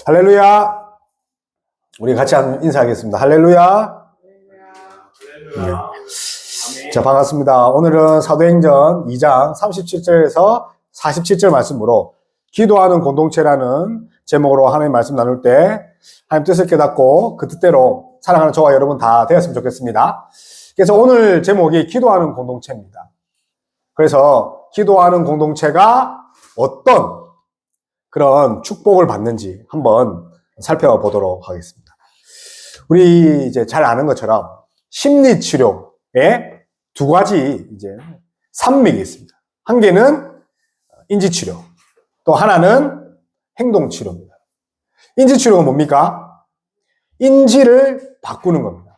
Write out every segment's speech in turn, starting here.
할렐루야. 우리 같이 인사하겠습니다. 할렐루야. 네. 자, 반갑습니다. 오늘은 사도행전 2장 37절에서 47절 말씀으로 기도하는 공동체라는 제목으로 하나님 말씀 나눌 때 하나님 뜻을 깨닫고 그 뜻대로 살아가는 저와 여러분 다 되었으면 좋겠습니다. 그래서 오늘 제목이 기도하는 공동체입니다. 그래서 기도하는 공동체가 어떤 그런 축복을 받는지 한번 살펴보도록 하겠습니다. 우리 이제 잘 아는 것처럼 심리치료에 두 가지 이제 산맥이 있습니다. 한 개는 인지치료, 또 하나는 행동치료입니다. 인지치료가 뭡니까? 인지를 바꾸는 겁니다.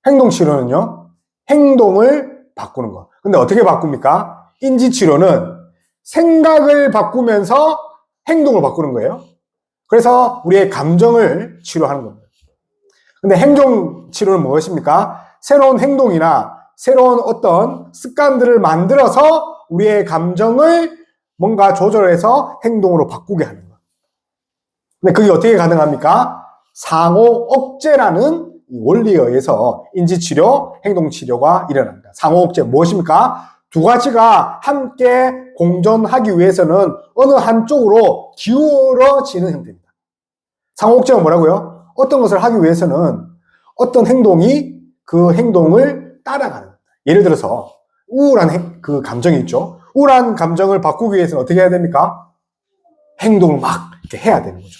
행동치료는요, 행동을 바꾸는 거. 근데 어떻게 바꿉니까? 인지치료는 생각을 바꾸면서 행동을 바꾸는 거예요. 그래서 우리의 감정을 치료하는 겁니다. 근데 행동치료는 무엇입니까? 새로운 행동이나 새로운 어떤 습관들을 만들어서 우리의 감정을 뭔가 조절해서 행동으로 바꾸게 하는 거예요. 근데 그게 어떻게 가능합니까? 상호 억제라는 원리에 의해서 인지치료, 행동치료가 일어납니다. 상호 억제 무엇입니까? 두 가지가 함께 공존하기 위해서는 어느 한쪽으로 기울어지는 형태입니다. 상호 억제가 뭐라고요? 어떤 것을 하기 위해서는 어떤 행동이 그 행동을 따라가는 겁니다. 예를 들어서 우울한 그 감정이 있죠. 우울한 감정을 바꾸기 위해서는 어떻게 해야 됩니까? 행동을 막 이렇게 해야 되는 거죠.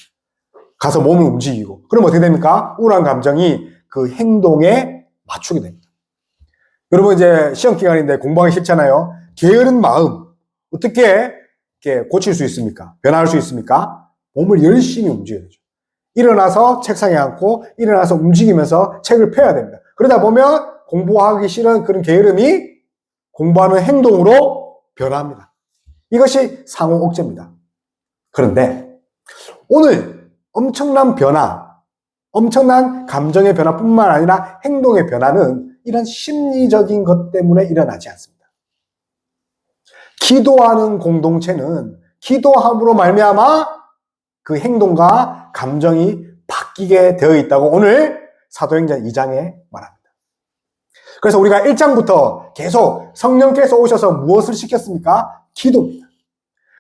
가서 몸을 움직이고. 그럼 어떻게 됩니까? 우울한 감정이 그 행동에 맞추게 됩니다. 여러분 이제 시험 기간인데 공부하기 싫잖아요. 게으른 마음 어떻게 이렇게 고칠 수 있습니까? 변화할 수 있습니까? 몸을 열심히 움직여야 되죠. 일어나서 책상에 앉고 일어나서 움직이면서 책을 펴야 됩니다. 그러다 보면 공부하기 싫은 그런 게으름이 공부하는 행동으로 변화합니다. 이것이 상호 억제입니다. 그런데 오늘 엄청난 변화, 엄청난 감정의 변화뿐만 아니라 행동의 변화는 이런 심리적인 것 때문에 일어나지 않습니다. 기도하는 공동체는 기도함으로 말미암아 그 행동과 감정이 바뀌게 되어 있다고 오늘 사도행전 2장에 말합니다. 그래서 우리가 1장부터 계속 성령께서 오셔서 무엇을 시켰습니까? 기도입니다.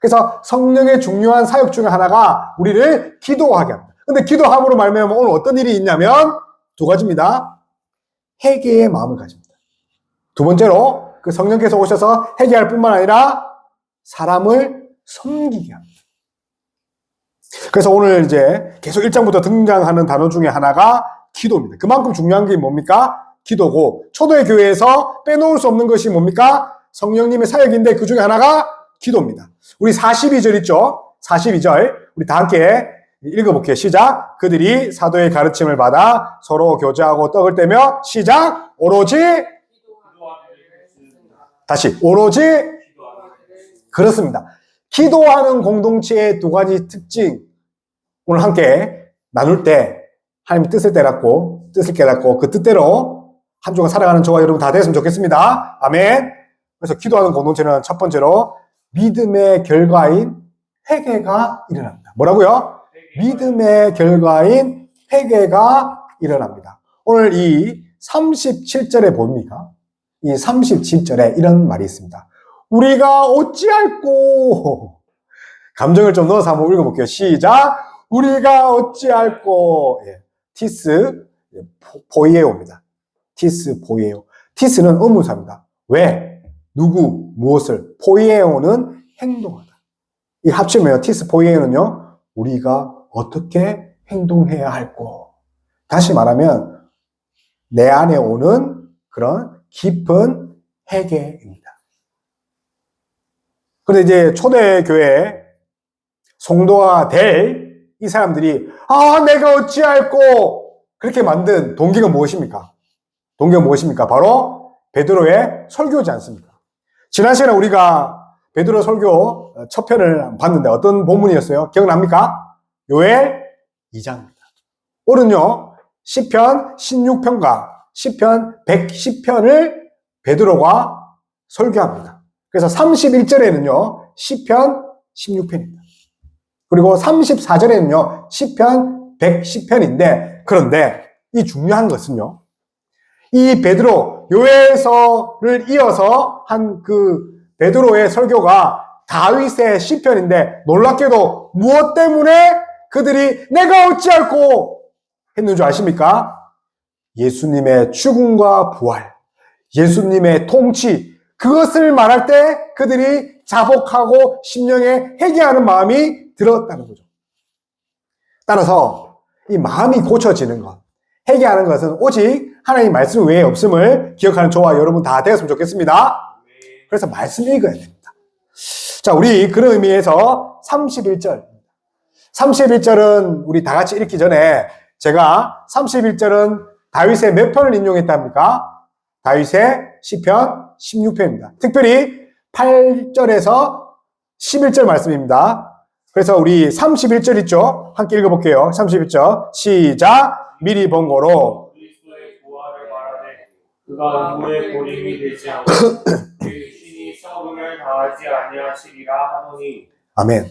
그래서 성령의 중요한 사역 중에 하나가 우리를 기도하게 합니다. 근데 기도함으로 말미암아 오늘 어떤 일이 있냐면 두 가지입니다. 회개의 마음을 가집니다. 두 번째로 그 성령께서 오셔서 회개할 뿐만 아니라 사람을 섬기게 합니다. 그래서 오늘 이제 계속 1장부터 등장하는 단어 중에 하나가 기도입니다. 그만큼 중요한 게 뭡니까? 기도고 초대의 교회에서 빼놓을 수 없는 것이 뭡니까? 성령님의 사역인데 그 중에 하나가 기도입니다. 우리 42절 있죠? 42절 우리 다 함께 읽어볼게요. 시작. 그들이 사도의 가르침을 받아 서로 교제하고 떡을 떼며 시작. 오로지 다시 오로지 그렇습니다. 기도하는 공동체의 두 가지 특징 오늘 함께 나눌 때 하나님의 뜻을 깨닫고 그 뜻대로 한 주간 살아가는 저와 여러분 다 되었으면 좋겠습니다. 아멘. 그래서 기도하는 공동체는 첫 번째로 믿음의 결과인 회개가 일어납니다. 뭐라고요? 믿음의 결과인 회개가 일어납니다. 오늘 이 37절에 보입니까? 이 37절에 이런 말이 있습니다. 우리가 어찌할꼬 감정을 좀 넣어서 한번 읽어볼게요. 시작. 우리가 어찌할꼬 티스 포이에오입니다. 티스 포이에오. 티스는 의문사입니다. 왜? 누구? 무엇을? 포이에오는 행동하다. 이 합치면 티스 포이에오는요. 우리가 어떻게 행동해야 할꼬. 다시 말하면 내 안에 오는 그런 깊은 회개입니다. 그런데 이제 초대교회 성도가 될 이 사람들이 내가 어찌할꼬 그렇게 만든 동기가 무엇입니까? 바로 베드로의 설교지 않습니까? 지난 시간에 우리가 베드로 설교 첫 편을 봤는데 어떤 본문이었어요? 기억납니까? 요엘 2장입니다. 오늘은요 시편 16편과 시편 110편을 베드로가 설교합니다. 그래서 31절에는요 시편 16편입니다. 그리고 34절에는요, 시편 110편인데, 그런데 이 중요한 것은요, 이 베드로, 요엘서를 이어서 한 그 베드로의 설교가 다윗의 시편인데, 놀랍게도 무엇 때문에 그들이 내가 어찌할꼬 했는 줄 아십니까? 예수님의 죽음과 부활, 예수님의 통치, 그것을 말할 때 그들이 자복하고 심령에 회개하는 마음이 들었다는 거죠. 따라서 이 마음이 고쳐지는 것, 회개하는 것은 오직 하나님 말씀 외에 없음을 기억하는 저와 여러분 다 되었으면 좋겠습니다. 그래서 말씀 읽어야 됩니다. 자, 우리 그런 의미에서 31절. 31절은 우리 다 같이 읽기 전에 제가 31절은 다윗의 몇 편을 인용했답니까? 다윗의 시편 16편입니다. 특별히 8절에서 11절 말씀입니다. 그래서 우리 31절 있죠? 함께 읽어볼게요. 31절 시작. 미리 본 거로 그리스도의 부활을 말하되 그가 음부의 고림이 되지 않고 신이 썩음을 다하지 아니하시리라 하노니. 아멘.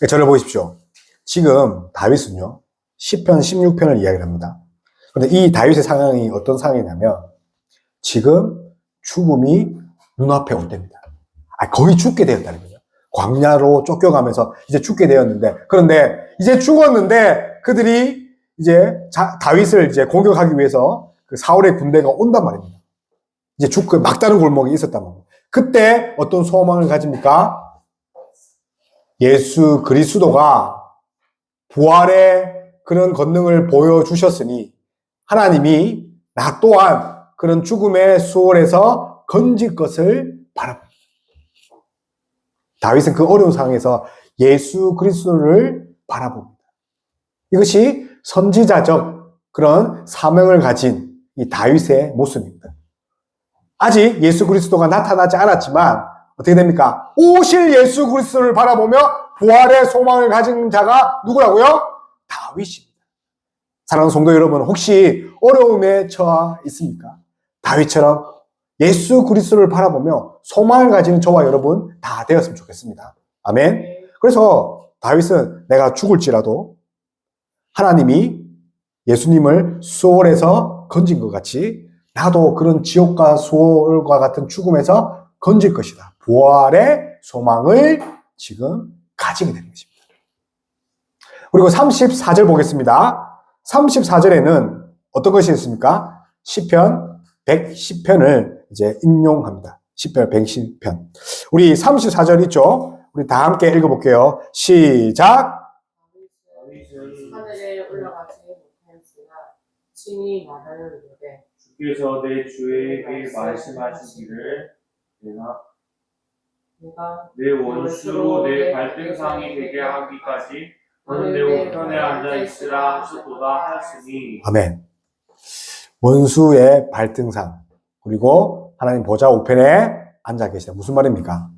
저를 보십시오. 지금 다윗은요, 시편 16편을 이야기를 합니다. 그런데 이 다윗의 상황이 어떤 상황이냐면 지금 죽음이 눈앞에 올 때입니다. 거의 죽게 되었다는 거죠. 광야로 쫓겨가면서 이제 죽게 되었는데, 그런데 이제 죽었는데 그들이 이제 다윗을 이제 공격하기 위해서 그 사울의 군대가 온단 말입니다. 이제 죽고 막다른 골목이 있었단 말입니다. 그때 어떤 소망을 가집니까? 예수 그리스도가 부활의 그런 권능을 보여주셨으니 하나님이 나 또한 그런 죽음의 수월에서 건질 것을 바랍니다. 다윗은 그 어려운 상황에서 예수 그리스도를 바라봅니다. 이것이 선지자적 그런 사명을 가진 이 다윗의 모습입니다. 아직 예수 그리스도가 나타나지 않았지만 어떻게 됩니까? 오실 예수 그리스도를 바라보며 부활의 소망을 가진 자가 누구라고요? 다윗입니다. 사랑하는 성도 여러분, 혹시 어려움에 처해 있습니까? 다윗처럼 예수 그리스도를 바라보며 소망을 가지는 저와 여러분 다 되었으면 좋겠습니다. 아멘. 그래서 다윗은 내가 죽을지라도 하나님이 예수님을 수월에서 건진 것 같이 나도 그런 지옥과 수월과 같은 죽음에서 건질 것이다. 부활의 소망을 지금 가지게 되는 것입니다. 그리고 34절 보겠습니다. 34절에는 어떤 것이 있습니까? 시편 110편을 이제 인용합니다. 시편 110편. 우리 34절 있죠? 우리 다 함께 읽어볼게요. 시작. 하늘에 올라가지 못하였으나 친히 말하였는데 주께서 내 주에게 말씀하시기를 내가 내 원수로 내 발등상이 되게 하기까지 너는 내 우편에 앉아 있으라 하셨도다 하시니. 아멘. 원수의 발등상, 그리고 하나님 보좌 우편에 앉아 계시다. 무슨 말입니까?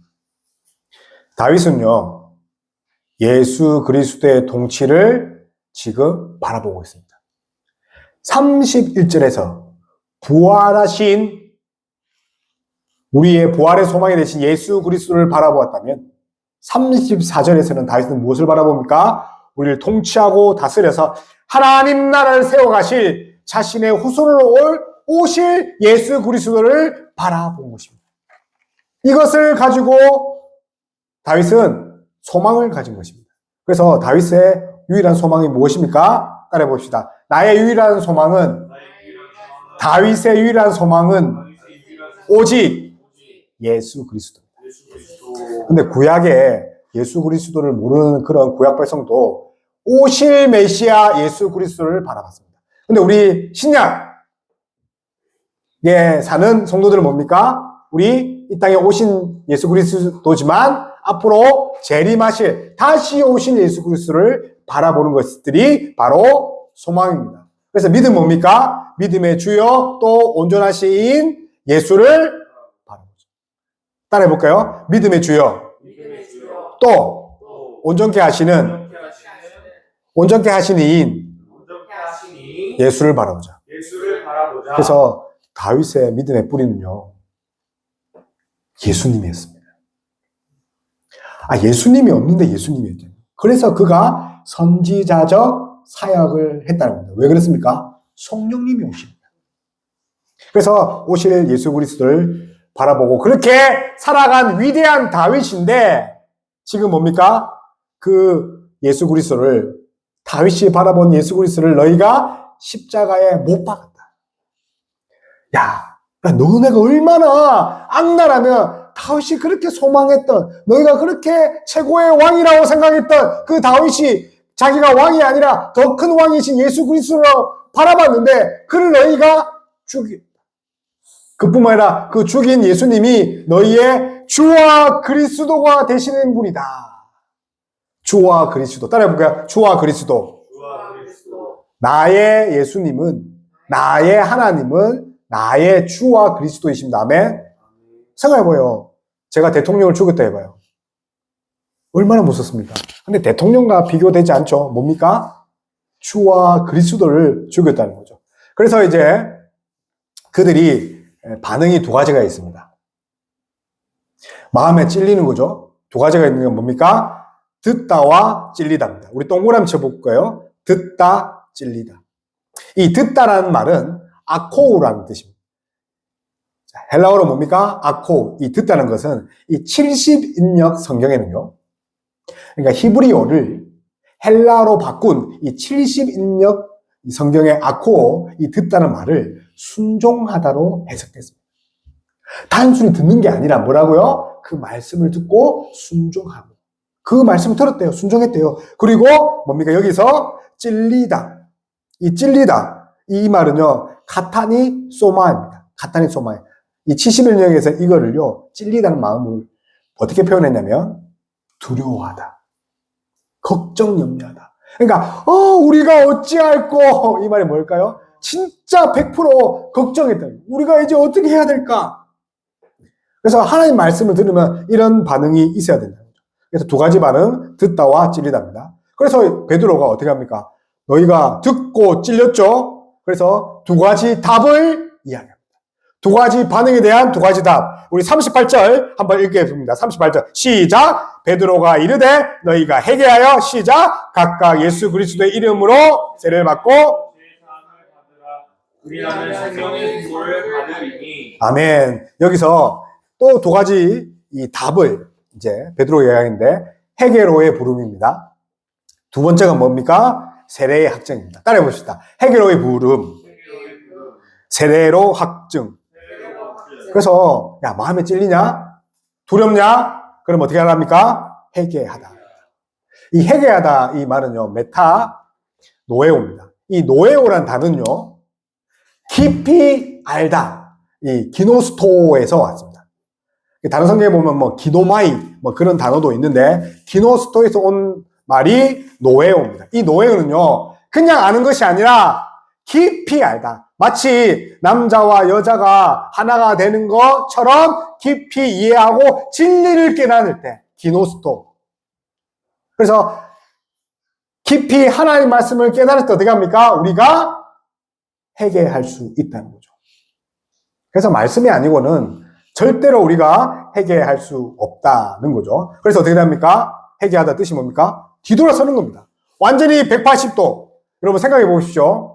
다윗은요, 예수 그리스도의 통치를 지금 바라보고 있습니다. 31절에서 부활하신 우리의 부활의 소망이 되신 예수 그리스도를 바라보았다면 34절에서는 다윗은 무엇을 바라봅니까? 우리를 통치하고 다스려서 하나님 나라를 세워가실 자신의 후손으로 오실 예수 그리스도를 바라본 것입니다. 이것을 가지고 다윗은 소망을 가진 것입니다. 그래서 다윗의 유일한 소망이 무엇입니까? 따라해 봅시다. 나의 유일한 소망은, 다윗의 유일한 소망은 오직 예수 그리스도입니다. 근데 구약에 예수 그리스도를 모르는 그런 구약 백성도 오실 메시아 예수 그리스도를 바라봤습니다. 근데 우리 신약에 사는 성도들은 뭡니까? 우리 이 땅에 오신 예수 그리스도지만 앞으로 재림하실 다시 오신 예수 그리스도를 바라보는 것들이 바로 소망입니다. 그래서 믿음 뭡니까? 믿음의 주여 또 온전하신 예수를 바라보죠. 따라해 볼까요? 믿음의 주여 또 온전케 하시는 이인 예수를 바라보자. 그래서 다윗의 믿음의 뿌리는요, 예수님이었습니다. 예수님이 없는데 예수님이었잖아요. 그래서 그가 선지자적 사역을 했다는 겁니다. 왜 그렇습니까? 성령님이 오십니다. 그래서 오실 예수 그리스도를 바라보고 그렇게 살아간 위대한 다윗인데 지금 뭡니까? 그 예수 그리스도를 다윗이 바라본 예수 그리스도를 너희가 십자가에 못 박았다. 야, 너네가 얼마나 악랄하면 다윗이 그렇게 소망했던 너희가 그렇게 최고의 왕이라고 생각했던 그 다윗이 자기가 왕이 아니라 더 큰 왕이신 예수 그리스도를 바라봤는데 그를 너희가 죽였다. 그뿐만 아니라 그 죽인 예수님이 너희의 주와 그리스도가 되시는 분이다. 주와 그리스도. 따라해볼까요? 주와 그리스도. 주와 그리스도. 나의 예수님은, 나의 하나님은 나의 주와 그리스도이십니다. 아멘? 생각해봐요. 제가 대통령을 죽였다 해봐요. 얼마나 무섭습니까? 근데 대통령과 비교되지 않죠. 뭡니까? 주와 그리스도를 죽였다는 거죠. 그래서 이제 그들이 반응이 두 가지가 있습니다. 마음에 찔리는 거죠. 두 가지가 있는 건 뭡니까? 듣다와 찔리다입니다. 우리 동그라미 쳐볼까요? 듣다, 찔리다. 이 듣다라는 말은 아코우라는 뜻입니다. 헬라어로 뭡니까? 아코. 이 듣다는 것은 이 70인역 성경에는요. 그러니까 히브리어를 헬라어로 바꾼 이 70인역 성경의 아코, 이 듣다는 말을 순종하다로 해석됐습니다. 단순히 듣는 게 아니라 뭐라고요? 그 말씀을 듣고 순종하고. 그 말씀을 들었대요. 순종했대요. 그리고 뭡니까? 여기서 찔리다. 이 찔리다. 이 말은요. 카타니 소마입니다. 카타니 소마. 이 71년에서 이거를요. 찔리다는 마음을 어떻게 표현했냐면 두려워하다. 걱정 염려하다. 그러니까 우리가 어찌할꼬 이 말이 뭘까요? 진짜 100% 걱정했다. 우리가 이제 어떻게 해야 될까? 그래서 하나님 말씀을 들으면 이런 반응이 있어야 된다는 거죠. 그래서 두 가지 반응, 듣다와 찔리다입니다. 그래서 베드로가 어떻게 합니까? 너희가 듣고 찔렸죠? 그래서 두 가지 답을 이야기합니다. 두 가지 반응에 대한 두 가지 답. 우리 38절 한번 읽겠습니다. 38절 시작. 베드로가 이르되 너희가 회개하여 시작. 각각 예수 그리스도의 이름으로 세례를 받고 세상을 받으라. 우리나는 생명의 선물을 받으리니. 아멘. 여기서 또 두 가지 이 답을 이제 베드로 이야기인데 회개로의 부름입니다. 두 번째가 뭡니까? 세례의 확증입니다. 따라해 봅시다. 회개로의 부름, 세례로 확증. 그래서 야 마음에 찔리냐? 두렵냐? 그럼 어떻게 하랍니까? 회개하다. 이 회개하다 이 말은요 메타 노에오입니다. 이 노에오란 단어는요 깊이 알다 이 기노스토에서 왔습니다. 다른 성경에 보면 뭐 기노마이 뭐 그런 단어도 있는데 기노스토에서 온 말이 노에오입니다. 이 노에오는요 그냥 아는 것이 아니라 깊이 알다. 마치 남자와 여자가 하나가 되는 것처럼 깊이 이해하고 진리를 깨달을 때 기노스토. 그래서 깊이 하나님의 말씀을 깨달을 때 어떻게 합니까? 우리가 회개할 수 있다는 거죠. 그래서 말씀이 아니고는 절대로 우리가 회개할 수 없다는 거죠. 그래서 어떻게 됩니까? 회개하다 뜻이 뭡니까? 뒤돌아서는 겁니다. 완전히 180도. 여러분 생각해 보십시오.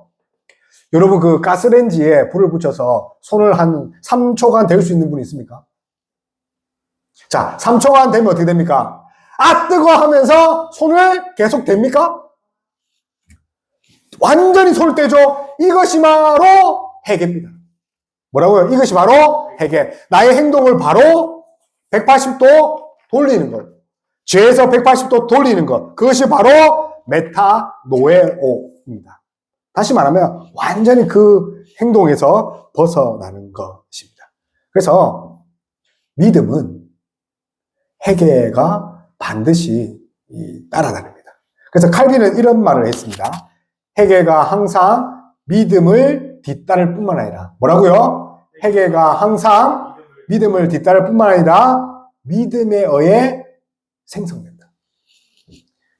여러분 그 가스레인지에 불을 붙여서 손을 한 3초간 데울 수 있는 분이 있습니까? 자, 3초간 되면 어떻게 됩니까? 아 뜨거 하면서 손을 계속 댑니까? 완전히 손을 떼죠. 이것이 바로 회개입니다. 뭐라고요? 이것이 바로 회개. 나의 행동을 바로 180도 돌리는 것. 죄에서 180도 돌리는 것. 그것이 바로 메타노에오입니다. 다시 말하면 완전히 그 행동에서 벗어나는 것입니다. 그래서 믿음은 회개가 반드시 따라다닙니다. 그래서 칼빈은 이런 말을 했습니다. 회개가 항상 믿음을 뒤따를 뿐만 아니라 뭐라고요? 회개가 항상 믿음을 뒤따를 뿐만 아니라 믿음에 의해 생성된다.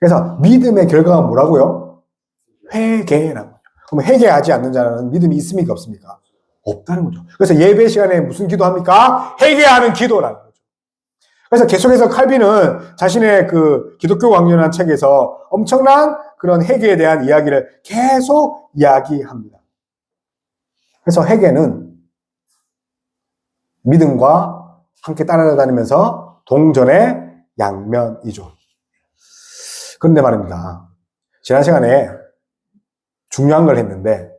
그래서 믿음의 결과가 뭐라고요? 회개라고. 그럼 회개하지 않는 자는 믿음이 있습니까? 없습니까? 없다는 거죠. 그래서 예배 시간에 무슨 기도합니까? 회개하는 기도라는 거죠. 그래서 계속해서 칼빈은 자신의 그 기독교 강론이라는 책에서 엄청난 그런 회개에 대한 이야기를 계속 이야기합니다. 그래서 회개는 믿음과 함께 따라다니면서 동전의 양면이죠. 그런데 말입니다. 지난 시간에 중요한 걸 했는데,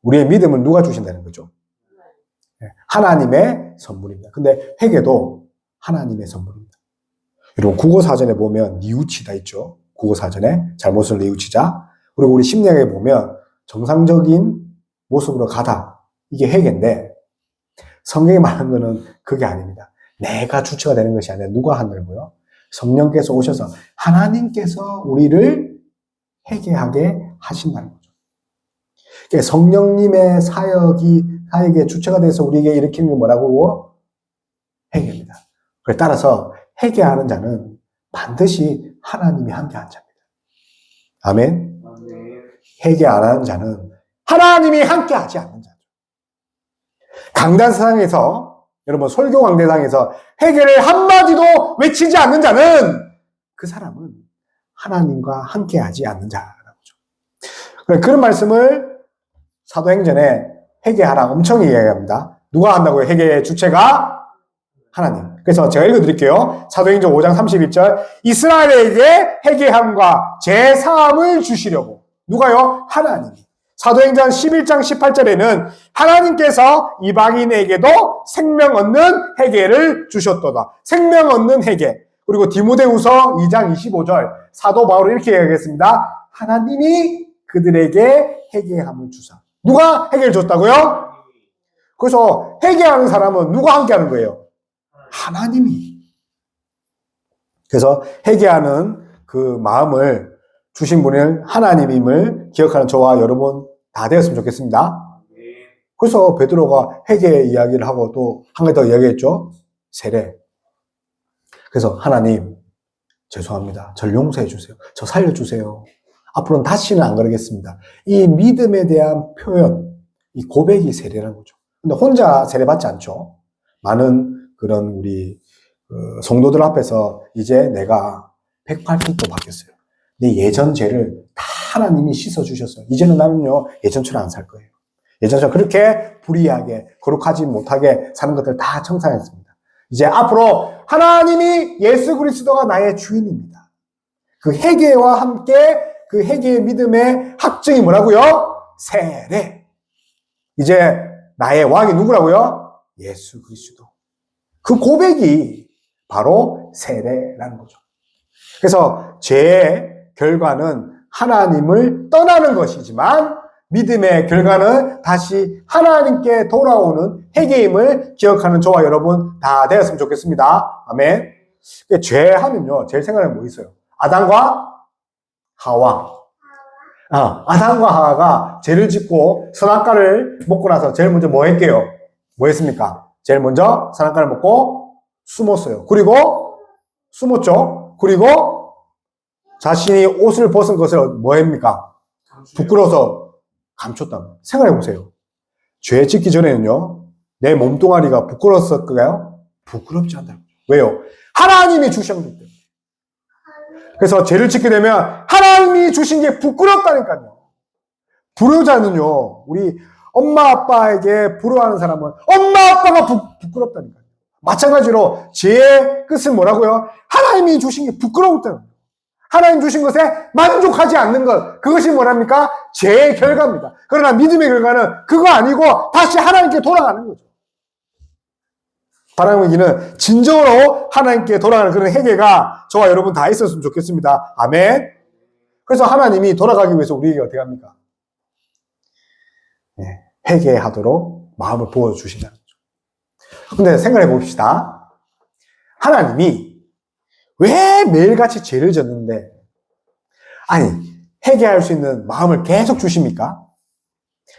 우리의 믿음을 누가 주신다는 거죠? 하나님의 선물입니다. 근데 회개도 하나님의 선물입니다. 여러분, 국어사전에 보면 뉘우치다 있죠? 국어사전에 잘못을 뉘우치자. 그리고 우리 심리학에 보면 정상적인 모습으로 가다. 이게 회개인데, 성경이 말하는 거는 그게 아닙니다. 내가 주체가 되는 것이 아니라 누가 한다고요? 성령께서 오셔서 하나님께서 우리를 회개하게 하신다는 거죠. 그러니까 성령님의 사역의 주체가 돼서 우리에게 일으키는 게 뭐라고? 회개입니다. 그래 따라서 회개하는 자는 반드시 하나님이 함께한 자입니다. 아멘? 회개 안 하는 자는 하나님이 함께하지 않는 자죠. 강단상에서 여러분 설교 강대상에서 회개를 한마디도 외치지 않는 자는 그 사람은 하나님과 함께하지 않는 자라고죠. 그런 말씀을 사도행전에 회개하라 엄청 이야기합니다. 누가 한다고요? 회개의 주체가 하나님. 그래서 제가 읽어드릴게요. 사도행전 5장 31절 이스라엘에게 회개함과 제사함을 주시려고. 누가요? 하나님이. 사도행전 11장 18절에는 하나님께서 이방인에게도 생명 얻는 회개를 주셨도다. 생명 얻는 회개. 그리고 디모데후서 2장 25절 사도 바울이 이렇게 이야기했습니다. 하나님이 그들에게 회개함을 주사. 누가 회개를 줬다고요? 그래서 회개하는 사람은 누가 함께 하는 거예요? 하나님이. 그래서 회개하는 그 마음을 주신 분은 하나님임을 기억하는 저와 여러분 다 되었으면 좋겠습니다. 그래서 베드로가 회개 이야기를 하고 또 한 가지 더 이야기했죠. 세례. 그래서 하나님 죄송합니다. 저를 용서해 주세요. 저 살려주세요. 앞으로는 다시는 안 그러겠습니다. 이 믿음에 대한 표현, 이 고백이 세례라는 거죠. 근데 혼자 세례 받지 않죠. 많은 그런 우리 성도들 앞에서 이제 내가 108도 바뀌었어요. 내 예전 죄를 다 하나님이 씻어주셨어요. 이제는 나는요, 예전처럼 안 살 거예요. 예전처럼 그렇게 불의하게, 거룩하지 못하게 사는 것들을 다 청산했습니다. 이제 앞으로 하나님이 예수 그리스도가 나의 주인입니다. 그 회개와 함께 그 회개의 믿음의 확증이 뭐라고요? 세례. 이제 나의 왕이 누구라고요? 예수 그리스도. 그 고백이 바로 세례라는 거죠. 그래서 죄의 결과는 하나님을 떠나는 것이지만 믿음의 결과는 다시 하나님께 돌아오는 회개임을 기억하는 저와 여러분 다 되었으면 좋겠습니다. 아멘. 죄하면요, 제일 생각나는 뭐 있어요? 아담과 하와. 아담과 하와가 죄를 짓고 선악과를 먹고 나서 제일 먼저 뭐 했게요? 뭐 했습니까? 제일 먼저 선악과를 먹고 숨었어요. 그리고 숨었죠. 그리고 자신이 옷을 벗은 것을 뭐 합니까? 부끄러워서 감췄다. 생각해 보세요. 죄 짓기 전에는요, 내 몸뚱아리가 부끄러웠을까요? 부끄럽지 않다. 왜요? 하나님이 주신 거기 때문에. 그래서 죄를 짓게 되면 하나님이 주신 게 부끄럽다니까요. 불효자는요, 우리 엄마 아빠에게 불효하는 사람은 엄마 아빠가 부끄럽다니까요. 마찬가지로 죄의 끝은 뭐라고요? 하나님이 주신 게 부끄러웠다는 거예요. 하나님 주신 것에 만족하지 않는 것, 그것이 뭐랍니까? 죄의 결과입니다. 그러나 믿음의 결과는 그거 아니고 다시 하나님께 돌아가는 거죠. 바라는 얘기는 진정으로 하나님께 돌아가는 그런 회개가 저와 여러분 다 있었으면 좋겠습니다. 아멘. 그래서 하나님이 돌아가기 위해서 우리에게 어떻게 합니까? 네, 회개하도록 마음을 부어주신다는 거죠. 근데 생각해 봅시다. 하나님이 왜 매일같이 죄를 졌는데, 아니, 회개할 수 있는 마음을 계속 주십니까?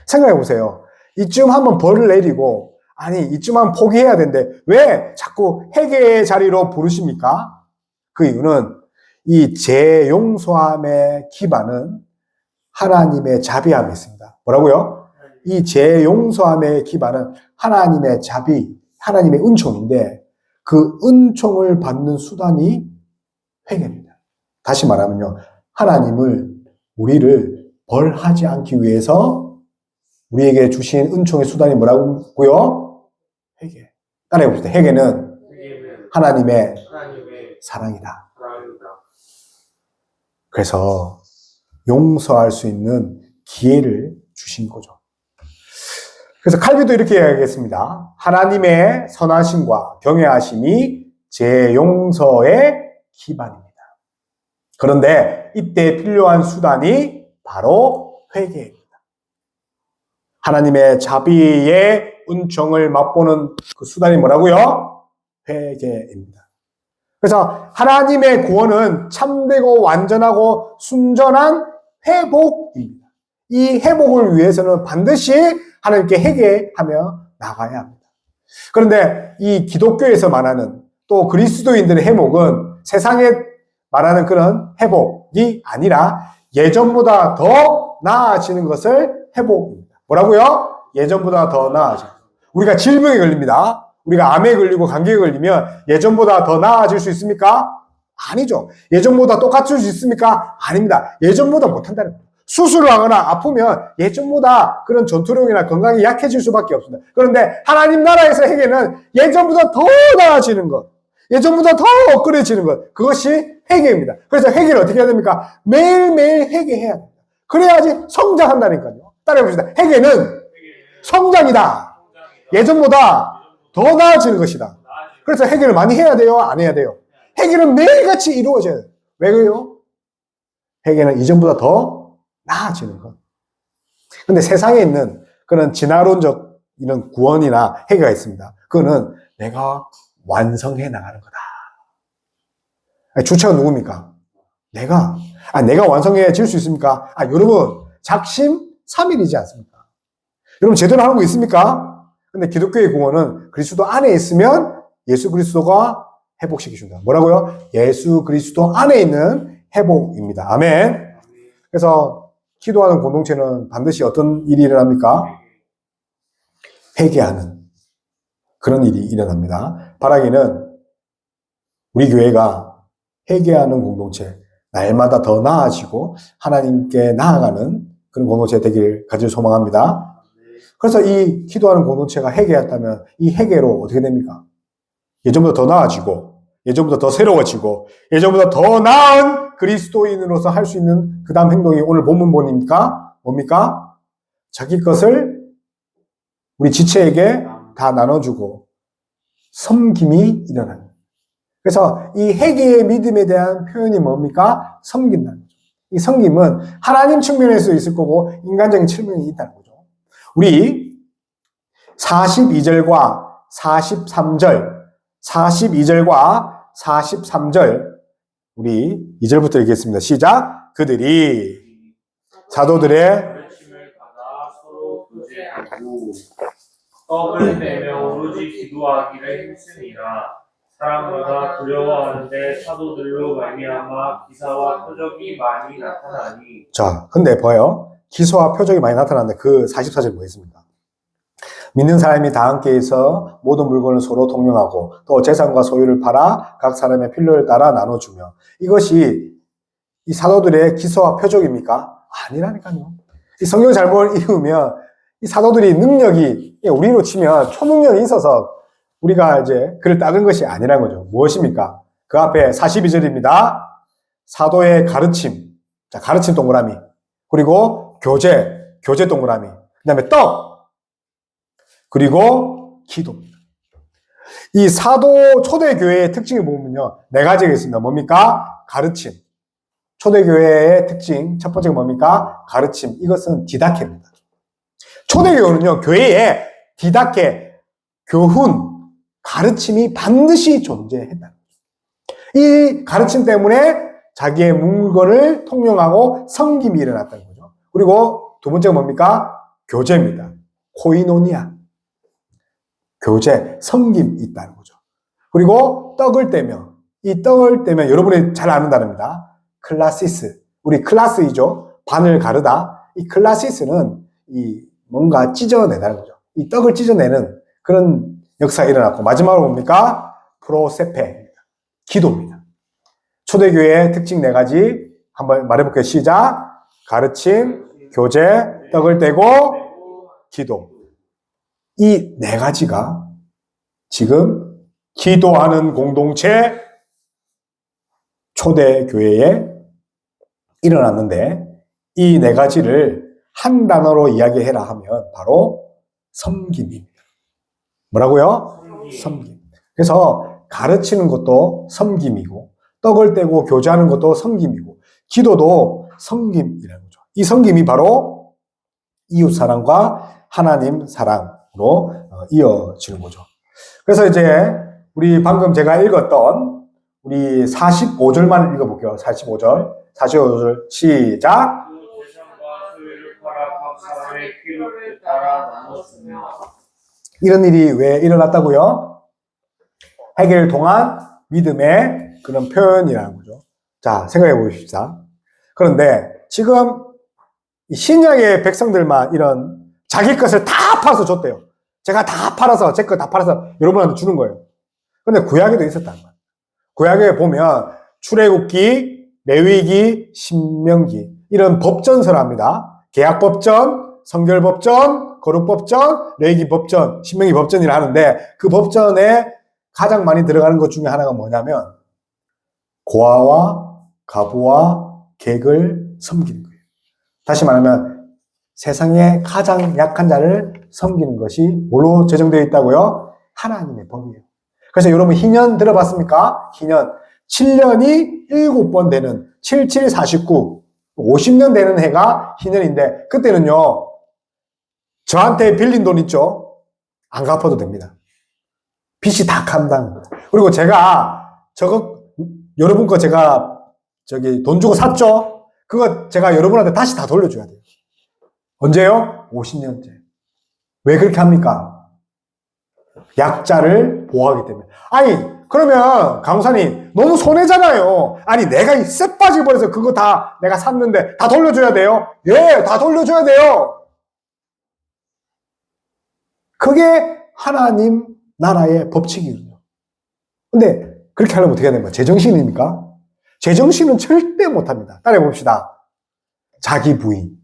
생각해 보세요. 이쯤 한번 벌을 내리고, 아니, 이쯤 한번 포기해야 되는데, 왜 자꾸 회개의 자리로 부르십니까? 그 이유는 이 죄 용서함의 기반은 하나님의 자비함이 있습니다. 뭐라고요? 이 죄 용서함의 기반은 하나님의 자비, 하나님의 은총인데, 그 은총을 받는 수단이 회개입니다. 다시 말하면요. 우리를 벌하지 않기 위해서 우리에게 주신 은총의 수단이 뭐라고요? 회개. 따라해 봅시다. 회개는 회개는 하나님의 하나님의 사랑이다. 사랑입니다. 그래서 용서할 수 있는 기회를 주신 거죠. 그래서 칼빈도 이렇게 이야기했습니다. 하나님의 선하심과 경외하심이 제 용서의 기반입니다. 그런데 이때 필요한 수단이 바로 회개입니다. 하나님의 자비의 은총을 맛보는 그 수단이 뭐라고요? 회개입니다. 그래서 하나님의 구원은 참되고 완전하고 순전한 회복입니다. 이 회복을 위해서는 반드시 하나님께 회개하며 나가야 합니다. 그런데 이 기독교에서 말하는 또 그리스도인들의 회복은 세상에 말하는 그런 회복이 아니라 예전보다 더 나아지는 것을 회복입니다. 뭐라고요? 예전보다 더 나아지는. 우리가 질병에 걸립니다. 우리가 암에 걸리고 감기에 걸리면 예전보다 더 나아질 수 있습니까? 아니죠. 예전보다 똑같을 수 있습니까? 아닙니다. 예전보다 못한다는 거예요. 수술을 하거나 아프면 예전보다 그런 전투력이나 건강이 약해질 수밖에 없습니다. 그런데 하나님 나라에서 회개는 예전보다 더 나아지는 것, 예전보다 더 업그레이드지는 것, 그것이 회개입니다. 그래서 회개를 어떻게 해야 됩니까? 매일매일 회개해야 됩니다. 그래야지 성장한다니까요. 따라해봅시다. 회개는 성장이다. 예전보다 더 나아지는 것이다. 그래서 회개를 많이 해야 돼요? 안 해야 돼요? 회개는 매일같이 이루어져야 돼요. 왜 그래요? 회개는 이전보다 더 나아지는 것. 근데 세상에 있는 그런 진화론적 이런 구원이나 회개가 있습니다. 그거는 내가 완성해 나가는 거다. 주체가 누굽니까? 내가 완성해질 수 있습니까? 여러분, 작심삼일이지 않습니까? 여러분, 제대로 하는 거 있습니까? 근데 기독교의 구원은 그리스도 안에 있으면 예수 그리스도가 회복시켜준다. 뭐라고요? 예수 그리스도 안에 있는 회복입니다. 아멘. 그래서 기도하는 공동체는 반드시 어떤 일이 일어납니까? 회개하는 그런 일이 일어납니다. 바라기는 우리 교회가 회개하는 공동체, 날마다 더 나아지고 하나님께 나아가는 그런 공동체 되길 가질 소망합니다. 그래서 이 기도하는 공동체가 회개했다면 이 회개로 어떻게 됩니까? 예전보다 더 나아지고, 예전보다 더 새로워지고, 예전보다 더 나은 그리스도인으로서 할 수 있는 그 다음 행동이 오늘 본문 뭡니까? 자기 것을 우리 지체에게 다 나눠주고 섬김이 일어나는. 그래서 이 회개의 믿음에 대한 표현이 뭡니까? 섬긴다는 거죠. 이 섬김은 하나님 측면에서 있을 거고 인간적인 측면이 있다는 거죠. 우리 42절과 43절 우리 2절부터 읽겠습니다. 시작. 그들이 사도들의 가르침을 받아 서로 교제하고 떡을 떼며 오로지 기도하기를 힘쓰니라. 사람마다 두려워하는데 사도들로 말미암아 기사와 표적이 많이 나타나니. 자, 근데 봐요. 기사와 표적이 많이 나타나는데 그 44절 뭐 있습니까? 믿는 사람이 다 함께 있어 모든 물건을 서로 통용하고 또 재산과 소유를 팔아 각 사람의 필요를 따라 나눠주며. 이것이 이 사도들의 기사와 표적입니까? 아니라니까요. 이 성경 잘못 읽으면 이 사도들이 능력이 우리로 치면 초능력이 있어서 우리가 이제 그를 따른 것이 아니라는 거죠. 무엇입니까? 그 앞에 42절입니다. 사도의 가르침. 자, 가르침 동그라미. 그리고 교제 동그라미. 그 다음에 떡. 그리고 기도. 이 사도 초대교회의 특징을 보면요. 4가지가 있습니다. 뭡니까? 가르침. 초대교회의 특징. 첫 번째가 뭡니까? 가르침. 이것은 디다케입니다. 초대교회는요, 교회에 디다케, 교훈, 가르침이 반드시 존재했다. 이 가르침 때문에 자기의 물건을 통용하고 섬김이 일어났다는 거죠. 그리고 두 번째가 뭡니까? 교제입니다. 코이노니아. 교제, 섬김이 있다는 거죠. 그리고 떡을 떼며, 이 떡을 떼면 여러분이 잘 아는 단어입니다. 클라시스. 우리 클라스이죠. 반을 가르다. 이 클라시스는 이 뭔가 찢어내다는 거죠. 이 떡을 찢어내는 그런 역사가 일어났고, 마지막으로 뭡니까? 프로세페입니다. 기도입니다. 초대교회의 특징 4가지 한번 말해볼게요. 시작. 가르침, 교제, 떡을 떼고, 기도. 이 4가지가 지금 기도하는 공동체 초대교회에 일어났는데 이 4가지를 한 단어로 이야기해라 하면 바로 섬김입니다. 뭐라고요? 섬김. 그래서 가르치는 것도 섬김이고 떡을 떼고 교제하는 것도 섬김이고 기도도 섬김이라는 거죠. 이 섬김이 바로 이웃 사랑과 하나님 사랑으로 이어지는 거죠. 그래서 이제 우리 방금 제가 읽었던 우리 45절만 읽어볼게요. 45절 시작. 그 재산과 소유를 팔아 각 사람의 필요를 따라 나눴으며 이런 일이 왜 일어났다고요? 회개를 통한 믿음의 그런 표현이라는 거죠. 자, 생각해 보십시다. 그런데 지금 신약의 백성들만 이런 자기 것을 다 팔아서 줬대요. 제가 다 팔아서, 제 거 다 팔아서 여러분한테 주는 거예요. 근데 구약에도 있었단 말이에요. 구약에 보면 출애굽기, 레위기, 신명기 이런 법전서랍니다. 계약법전, 성결법전, 거룩법전, 레위기법전, 신명기법전이라 하는데 그 법전에 가장 많이 들어가는 것 중에 하나가 뭐냐면 고아와 가부와 객을 섬기는 거예요. 다시 말하면 세상에 가장 약한 자를 섬기는 것이 뭘로 제정되어 있다고요? 하나님의 법이에요. 그래서 여러분 희년 들어봤습니까? 희년 7년이 7번 되는 7, 7, 49 50년 되는 해가 희년인데 그때는요 저한테 빌린 돈 있죠? 안 갚아도 됩니다. 빚이 다 감당합니다. 그리고 제가 여러분 거 제가 돈 주고 샀죠? 그거 제가 여러분한테 다시 다 돌려줘야 돼요. 언제요? 50년째. 왜 그렇게 합니까? 약자를 보호하기 때문에. 아니, 그러면 강사님 너무 손해잖아요. 아니, 내가 이 쎄빠지 버려서 그거 다 내가 샀는데 다 돌려줘야 돼요? 예, 다 돌려줘야 돼요. 그게 하나님 나라의 법칙이거든요. 근데 그렇게 하려면 어떻게 해야 됩니까? 제정신입니까? 제정신은 절대 못합니다. 따라해 봅시다. 자기 부인.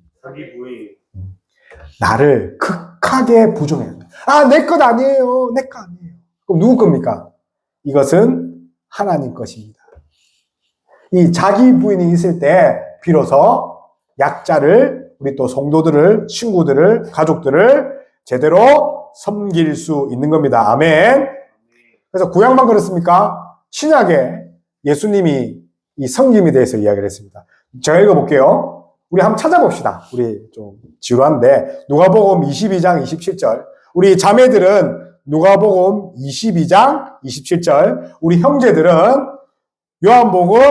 나를 극하게 부정해야 돼요. 아, 내 것 아니에요. 내 거 아니에요. 그럼 누구 겁니까? 이것은 하나님 것입니다. 이 자기 부인이 있을 때 비로소 약자를, 우리 또 성도들을, 친구들을, 가족들을 제대로 섬길 수 있는 겁니다. 아멘. 그래서 구약만 그렇습니까? 신약에 예수님이 이 섬김에 대해서 이야기를 했습니다. 제가 읽어볼게요. 우리 한번 찾아봅시다. 우리 좀 지루한데 누가복음 22장 27절. 우리 자매들은 누가복음 22장 27절. 우리 형제들은 요한복음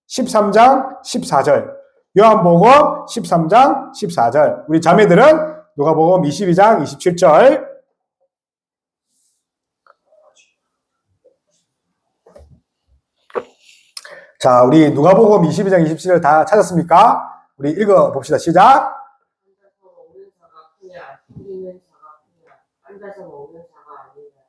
13장 14절. 요한복음 13장 14절. 우리 자매들은 누가복음 22장 27절. 자, 우리 누가복음 22장 27절 다 찾았습니까? 우리 읽어봅시다. 시작. 앉아서 먹는 자가 크냐, 섬기는 자가 크냐. 앉아서 먹는 자가 아니다.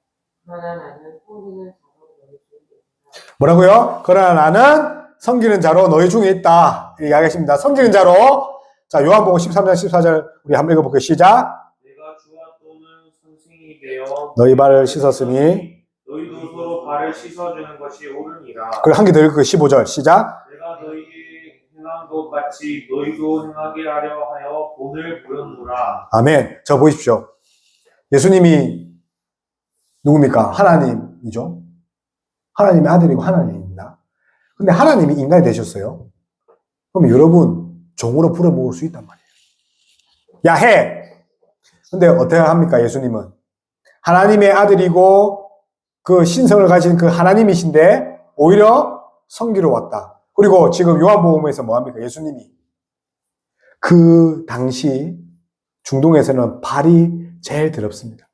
그러나 나는 섬기는 자로 너희 중에 있다. 뭐라고요? 그러나 나는 섬기는 자로 너희 중에 있다. 이야기하십니다. 섬기는 자로. 자, 요한복음 13장 14절 우리 한번 읽어볼게요. 시작. 내가 주와 또는 선생이 되어 너희 발을 씻었으니. 너희도 서로 발을 씻어주는 것이 옳으니라. 그리고 한 개 더 읽을게요. 15절 시작. 내가 너희에게 행한 것 같이 너희도 행하게 하려 하여 본을 보였노라. 아멘. 저 보십시오. 예수님이 누굽니까? 하나님이죠. 하나님의 아들이고 하나님입니다. 근데 하나님이 인간이 되셨어요. 그럼 여러분 종으로 부려먹을 수 있단 말이에요. 야, 해! 근데 어떻게 합니까? 예수님은 하나님의 아들이고 그 신성을 가진 그 하나님이신데 오히려 섬기러 왔다. 그리고 지금 요한복음에서 뭐합니까? 예수님이 그 당시 중동에서는 발이 제일 더럽습니다.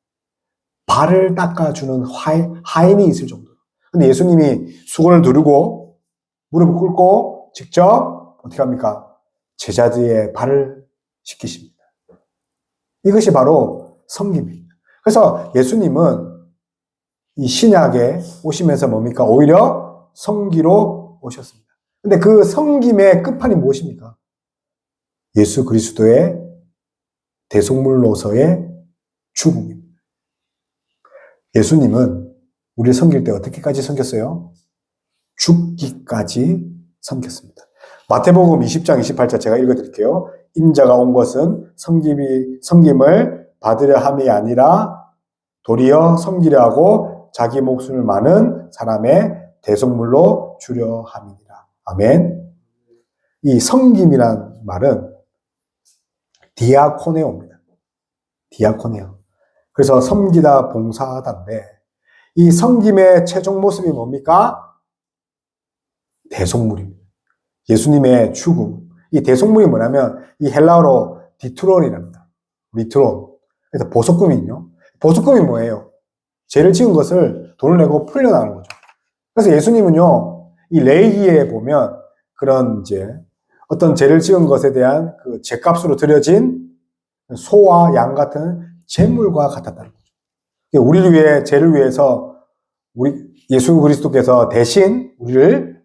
발을 닦아주는 하인이 있을 정도로. 근데 예수님이 수건을 두르고 무릎을 꿇고 직접 어떻게 합니까? 제자들의 발을 씻기십니다. 이것이 바로 섬김입니다. 그래서 예수님은 이 신약에 오시면서 뭡니까? 오히려 섬기로 오셨습니다. 근데 그 섬김의 끝판이 무엇입니까? 예수 그리스도의 대속물로서의 죽음입니다. 예수님은 우리를 섬길 때 어떻게까지 섬겼어요? 죽기까지 섬겼습니다. 마태복음 20장 28절 제가 읽어드릴게요. 인자가 온 것은 섬김을 받으려 함이 아니라 도리어 섬기려 하고 자기 목숨을 많은 사람의 대속물로 주려 함이니라. 아멘. 이 섬김이란 말은 디아코네오입니다. 디아코네오. 그래서 섬기다 봉사하다인데 이 섬김의 최종 모습이 뭡니까? 대속물입니다. 예수님의 죽음. 이 대속물이 뭐냐면 이 헬라어로 디트론이랍니다. 리트론. 그래서 보석금이요. 보석금이 뭐예요? 죄를 지은 것을 돈을 내고 풀려나가는 거죠. 그래서 예수님은요, 이 레이기에 보면 그런 이제 어떤 죄를 지은 것에 대한 그 죄값으로 드려진 소와 양 같은 제물과 같았다는 거죠. 우리를 위해, 죄를 위해서 우리 예수 그리스도께서 대신 우리를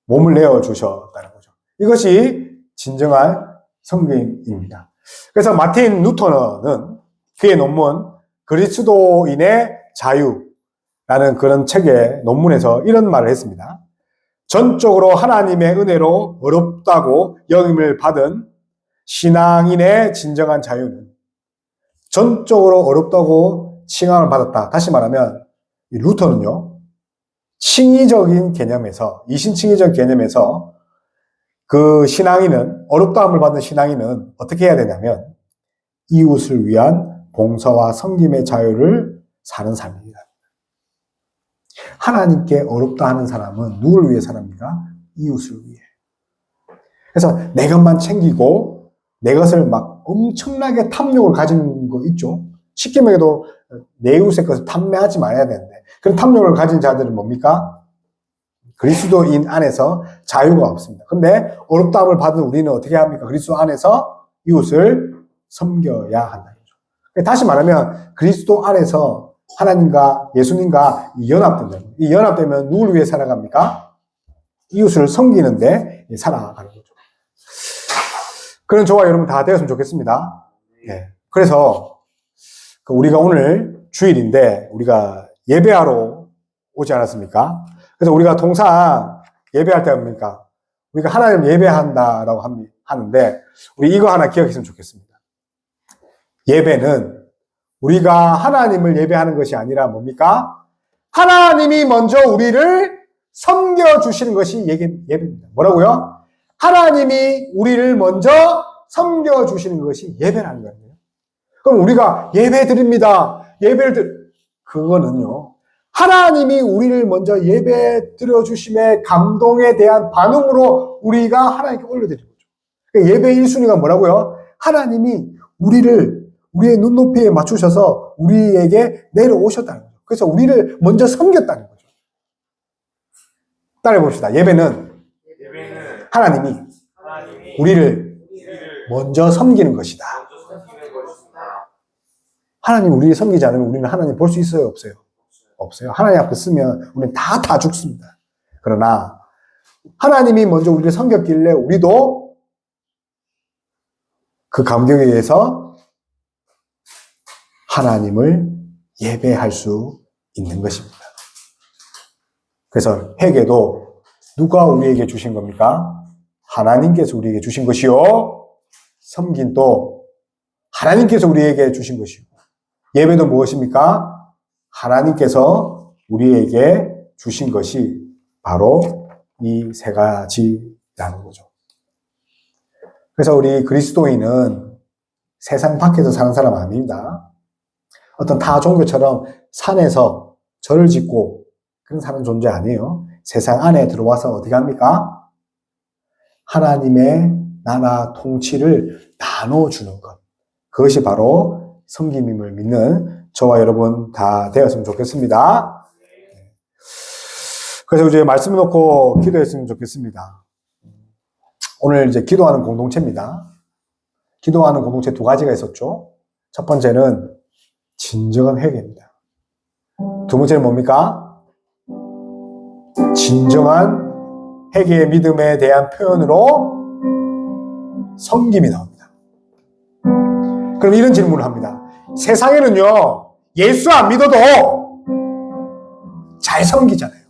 몸을 내어 주셨다는 거죠. 이것이 진정한 섬김입니다. 그래서 마틴 루터는 그의 논문 그리스도인의 자유라는 그런 책의 논문에서 이런 말을 했습니다. 전적으로 하나님의 은혜로 어렵다고 여김을 받은 신앙인의 진정한 자유는 전적으로 어렵다고 칭함을 받았다. 다시 말하면 이 루터는요, 칭의적인 개념에서, 이신칭의적 개념에서 그 신앙인은, 어렵다함을 받는 신앙인은 어떻게 해야 되냐면 이웃을 위한 봉사와 섬김의 자유를 사는 삶입니다. 하나님께 어렵다 하는 사람은 누구를 위해 사랍니까? 이웃을 위해. 그래서 내 것만 챙기고 내 것을 막 엄청나게 탐욕을 가진 거 있죠. 쉽게 말해도 내 이웃의 것을 탐내하지 말아야 되는데 그런 탐욕을 가진 자들은 뭡니까? 그리스도인 안에서 자유가 없습니다. 근데 어렵다함을 받은 우리는 어떻게 합니까? 그리스도 안에서 이웃을 섬겨야 한다는 거죠. 다시 말하면 그리스도 안에서 하나님과 예수님과 연합된다는 거예요. 이 연합되면 누구를 위해 살아갑니까? 이웃을 섬기는데 살아가는 거죠. 그런 저와 여러분 다 되었으면 좋겠습니다. 네. 그래서 우리가 오늘 주일인데 우리가 예배하러 오지 않았습니까? 그래서 우리가 통상 예배할 때 뭡니까? 우리가 하나님을 예배한다라고 하는데 우리 이거 하나 기억했으면 좋겠습니다. 예배는 우리가 하나님을 예배하는 것이 아니라 뭡니까? 하나님이 먼저 우리를 섬겨주시는 것이 예배입니다. 뭐라고요? 하나님이 우리를 먼저 섬겨주시는 것이 예배라는 거예요. 그럼 우리가 예배 드립니다. 그거는요. 하나님이 우리를 먼저 예배 드려주심의 감동에 대한 반응으로 우리가 하나님께 올려드리는 거죠. 그러니까 예배 1순위가 뭐라고요? 하나님이 우리의 눈높이에 맞추셔서 우리에게 내려오셨다는 거죠. 그래서 우리를 먼저 섬겼다는 거죠. 따라해 봅시다. 예배는 하나님이 우리를 먼저 섬기는 것이다. 하나님 우리를 섬기지 않으면 우리는 하나님 볼 수 있어요? 없어요? 없어요. 하나님 앞에 쓰면 우리는 다 죽습니다. 그러나 하나님이 먼저 우리를 섬겼길래 우리도 그 감격에 의해서 하나님을 예배할 수 있는 것입니다. 그래서 회개도 누가 우리에게 주신 겁니까? 하나님께서 우리에게 주신 것이요. 섬긴도 하나님께서 우리에게 주신 것이고 예배도 무엇입니까? 하나님께서 우리에게 주신 것이 바로 이 세 가지라는 거죠. 그래서 우리 그리스도인은 세상 밖에서 사는 사람 아닙니다. 어떤 타 종교처럼 산에서 절을 짓고 그런 사는 존재 아니에요. 세상 안에 들어와서 어떻게 합니까? 하나님의 나라 통치를 나눠주는 것. 그것이 바로 섬김임을 믿는 저와 여러분 다 되었으면 좋겠습니다. 그래서 이제 말씀 놓고 기도했으면 좋겠습니다. 오늘 이제 기도하는 공동체입니다. 기도하는 공동체 두 가지가 있었죠. 첫 번째는 진정한 회개입니다. 두 번째는 뭡니까? 진정한 회개의 믿음에 대한 표현으로 섬김이 나옵니다. 그럼 이런 질문을 합니다. 세상에는요, 예수 안 믿어도 잘 섬기잖아요.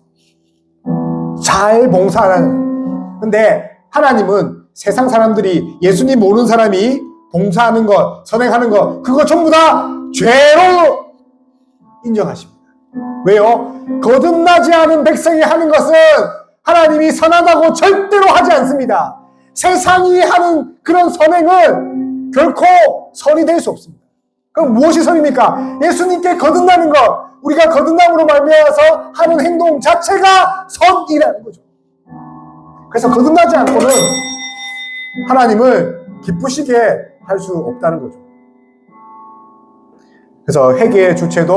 잘 봉사하는. 근데 하나님은 세상 사람들이 예수님 모르는 사람이 봉사하는 것, 선행하는 것, 그거 전부 다 죄로 인정하십니다. 왜요? 거듭나지 않은 백성이 하는 것은 하나님이 선하다고 절대로 하지 않습니다. 세상이 하는 그런 선행은 결코 선이 될 수 없습니다. 그럼 무엇이 선입니까? 예수님께 거듭나는 것, 우리가 거듭남으로 말미암아서 하는 행동 자체가 선이라는 거죠. 그래서 거듭나지 않고는 하나님을 기쁘시게 할 수 없다는 거죠. 그래서 회개의 주체도